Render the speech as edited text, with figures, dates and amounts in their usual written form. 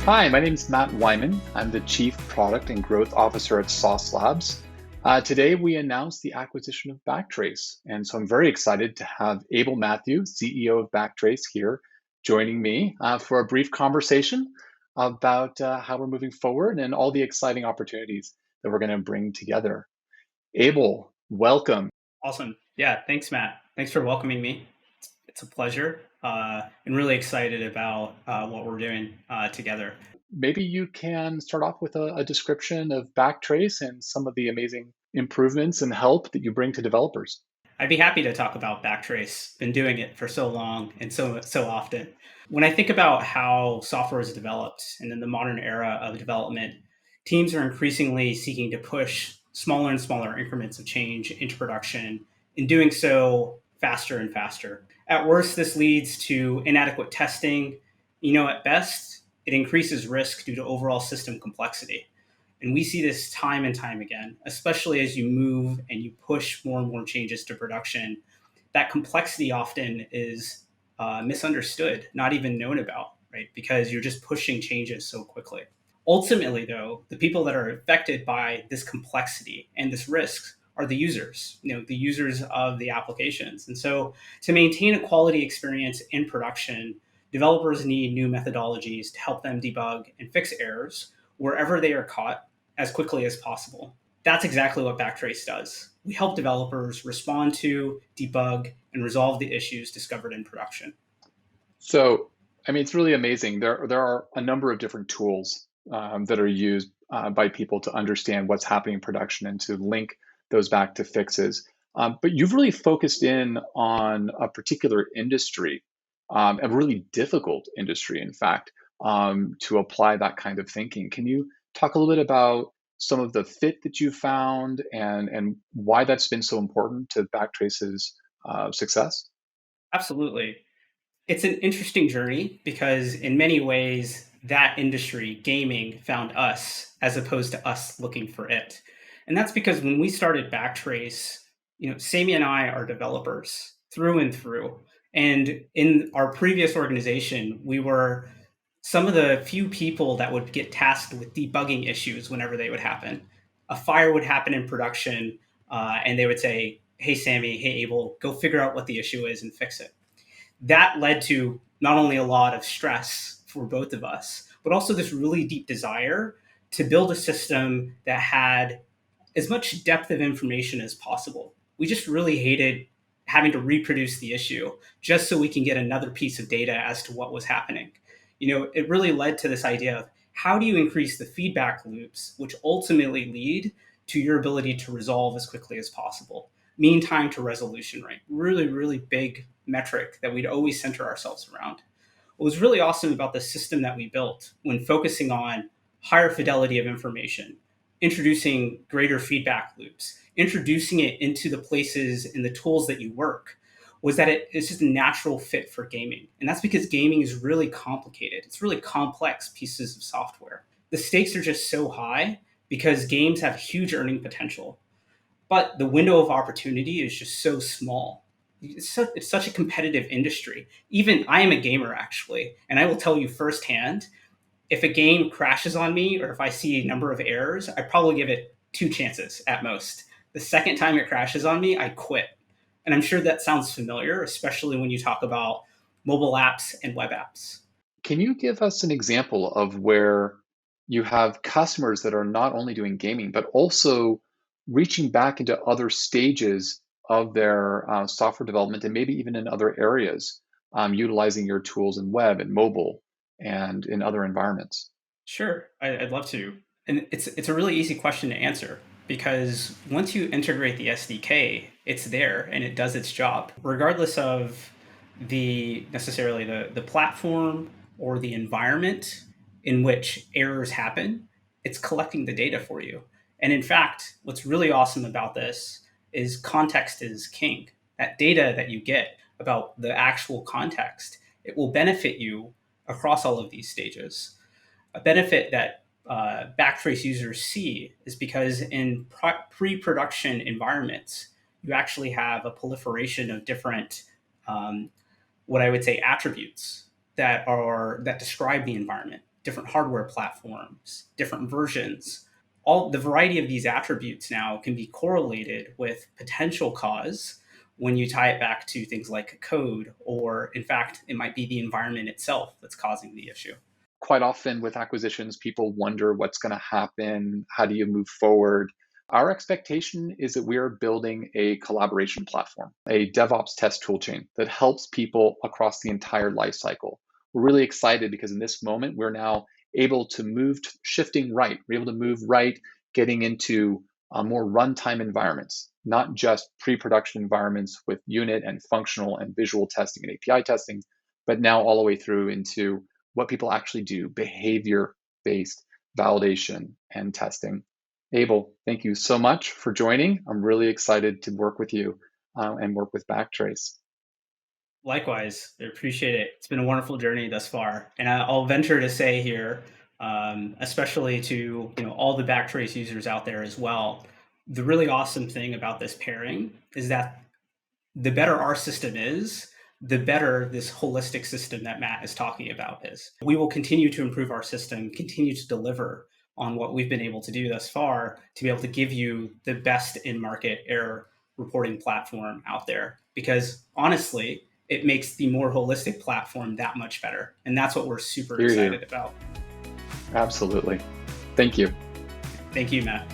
Hi, my name is Matt Wyman. I'm the Chief Product and Growth Officer at Sauce Labs. Today, we announced the acquisition of Backtrace. And so I'm very excited to have Abel Mathew, CEO of Backtrace, here joining me for a brief conversation about how we're moving forward and all the exciting opportunities that we're going to bring together. Abel, welcome. Awesome. Yeah, thanks, Matt. Thanks for welcoming me. It's a pleasure and really excited about what we're doing together. Maybe you can start off with a description of Backtrace and some of the amazing improvements and help that you bring to developers. I'd be happy to talk about Backtrace. Been doing it for so long and so often. When I think about how software is developed and in the modern era of development, teams are increasingly seeking to push smaller and smaller increments of change into production, in doing so faster and faster. At worst, this leads to inadequate testing. At best, it increases risk due to overall system complexity. And we see this time and time again, especially as you move and you push more and more changes to production. That complexity often is misunderstood, not even known about, right? Because you're just pushing changes so quickly. Ultimately, though, the people that are affected by this complexity and this risk are the users, the users of the applications. And so to maintain a quality experience in production, developers need new methodologies to help them debug and fix errors wherever they are caught as quickly as possible. That's exactly what Backtrace does. We help developers respond to, debug, and resolve the issues discovered in production. So, I mean, it's really amazing. There are a number of different tools that are used by people to understand what's happening in production and to link those back to fixes. But you've really focused in on a particular industry, a really difficult industry, in fact, to apply that kind of thinking. Can you talk a little bit about some of the fit that you found and why that's been so important to Backtrace's success? Absolutely. It's an interesting journey because, in many ways, that industry, gaming, found us as opposed to us looking for it. And that's because when we started Backtrace, Sammy and I are developers through and through. And in our previous organization, we were some of the few people that would get tasked with debugging issues whenever they would happen. A fire would happen in production, and they would say, "Hey, Sammy, hey, Abel, go figure out what the issue is and fix it." That led to not only a lot of stress for both of us, but also this really deep desire to build a system that had as much depth of information as possible. We just really hated having to reproduce the issue just so we can get another piece of data as to what was happening. It really led to this idea of how do you increase the feedback loops, which ultimately lead to your ability to resolve as quickly as possible. Mean time to resolution rate, really, really big metric that we'd always center ourselves around. What was really awesome about the system that we built when focusing on higher fidelity of information, introducing greater feedback loops, introducing it into the places and the tools that you work, was that it's just a natural fit for gaming. And that's because gaming is really complicated. It's really complex pieces of software. The stakes are just so high because games have huge earning potential. But the window of opportunity is just so small. It's such a competitive industry. Even I am a gamer, actually, and I will tell you firsthand, if a game crashes on me or if I see a number of errors, I probably give it two chances at most. The second time it crashes on me, I quit. And I'm sure that sounds familiar, especially when you talk about mobile apps and web apps. Can you give us an example of where you have customers that are not only doing gaming, but also reaching back into other stages of their software development and maybe even in other areas, utilizing your tools in web and mobile and in other environments? Sure, I'd love to. And it's a really easy question to answer because once you integrate the SDK, it's there and it does its job, regardless of the necessarily the platform or the environment in which errors happen. It's collecting the data for you. And in fact, what's really awesome about this is context is king. That data that you get about the actual context, it will benefit you across all of these stages. A benefit that Backtrace users see is because in pre-production environments, you actually have a proliferation of different, what I would say, attributes that describe the environment. different hardware platforms, different versions. All the variety of these attributes now can be correlated with potential cause when you tie it back to things like code, or in fact, it might be the environment itself that's causing the issue. Quite often with acquisitions, people wonder what's going to happen. How do you move forward? Our expectation is that we are building a collaboration platform, a DevOps test toolchain that helps people across the entire life cycle. We're really excited because in this moment, we're now able to move, shifting right. We're able to move right, getting into more runtime environments, not just pre-production environments with unit and functional and visual testing and API testing, but now all the way through into what people actually do, behavior-based validation and testing. Abel, thank you so much for joining. I'm really excited to work with you and work with Backtrace. Likewise, I appreciate it. It's been a wonderful journey thus far, and I'll venture to say here, especially to all the Backtrace users out there as well, the really awesome thing about this pairing is that the better our system is, the better this holistic system that Matt is talking about is. We will continue to improve our system, continue to deliver on what we've been able to do thus far to be able to give you the best in-market error reporting platform out there. Because honestly, it makes the more holistic platform that much better. And that's what we're super excited about. Absolutely. Thank you. Thank you, Matt.